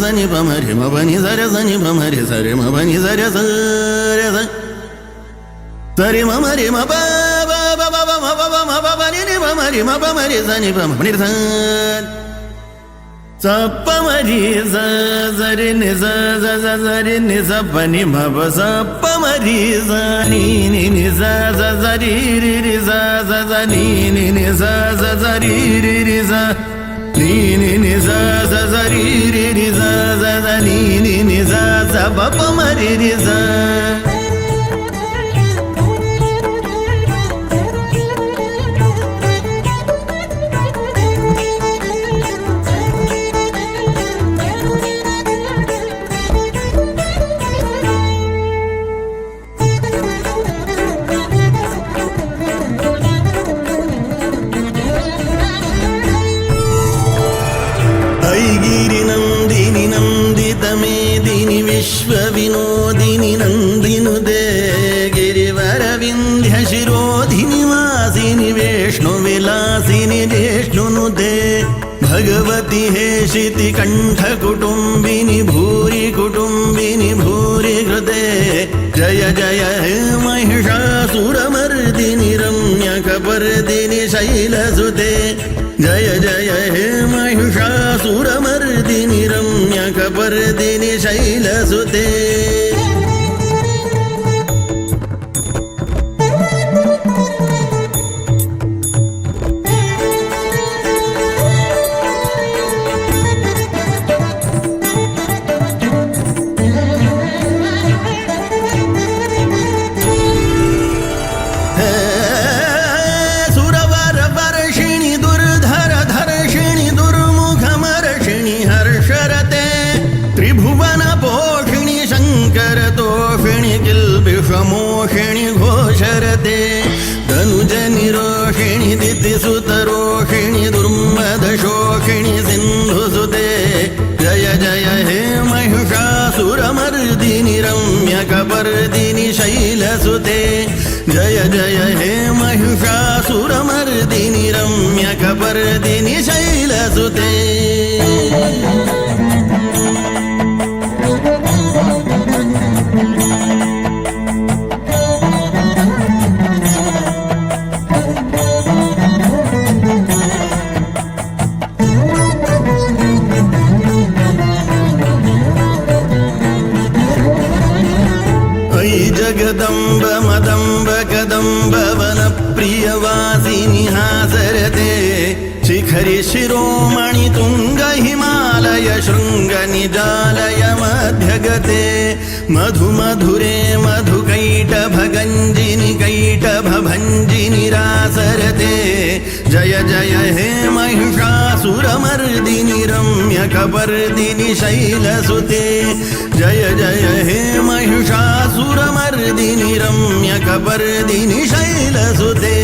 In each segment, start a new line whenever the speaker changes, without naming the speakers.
సని పమరి మబని సరి సని పమరి సరి మబని సరి సరి సరి మమరి మబ మబని పమరి మబమరి సని పమరి సప్పమరి సరి ని సరి ని సని మబ సప్పమరి సని ని సరి రి రి సని ని సరి రి రి ni ni za za za ri ri ri za za za ni ni za za pa pa ma ri ri za विश्वविनोदिनि नन्दिनुदे गिरिवरविन्ध्य शिरोधिनि वासिनि वेष्णुविलासिनि जेष्णुनुदे भगवति हेशिति कण्ठकुटुम्बिनि भूरि कुटुम्बिनि भूरि कृते जय जय हे महिषासुरमर्दिनि रम्यकपर्दिनि शैलसुते जय जय हे महिषासुरमर्दिनि रम्यकपर्दिनि शैलसुते मोहिणी घोषरते धनुजनिरोहिणी दितिसुतरोहिणी दुर्मदशोषिणी सिन्धुसुते जय जय हे महिषासुरमर्दिनि रम्यकपर्दिनि शैलसुते जय जय हे महिषासुरमर्दिनि रम्यकपर्दिनि शैलसुते जगदम्ब मदम्ब कदम्ब वन प्रियवासिनि हासरते शिखरि शिरोमणि तुंग हिमालय शृंग निजालय मध्यगते मधु मधुरे मधुकैटभ गंजिनि कैटभ भंजिनि रासरते जय जय हे महिषासुरमर्दिनि रम्यकपर्दिनि शैलसुते जय जय हे महिषासुरमर्दिनि रम्यकपर्दिनि शैलसुते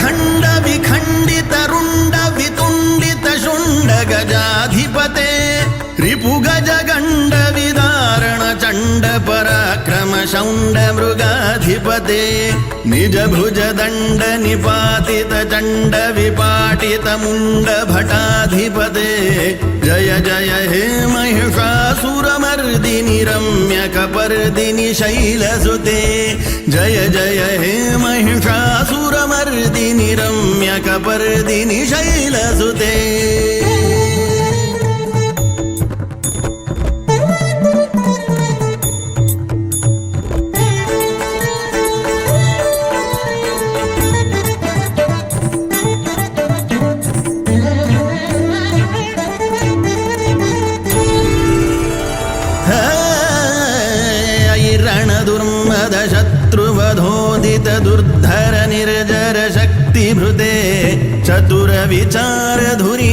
खंड विखंडित रुंड वितुंडित शुंड गजाधिपते रिपु गज गंड विदारण चंड पराक्रम शौंड मृगाधिपते निज भुज दंड निपातित चंड विपाटित मुंड भटाधिपते जय जय हे महिषासुरमर्दिनि रम्यकपर्दिनि शैलसुते जय जय हे महिषासुरमर्दिनि रम्यकपर्दिनि शैलसुते दुर्मद शत्रुवधोदित दुर्धर निर्जर शक्तिभृते चतुर विचार धुरी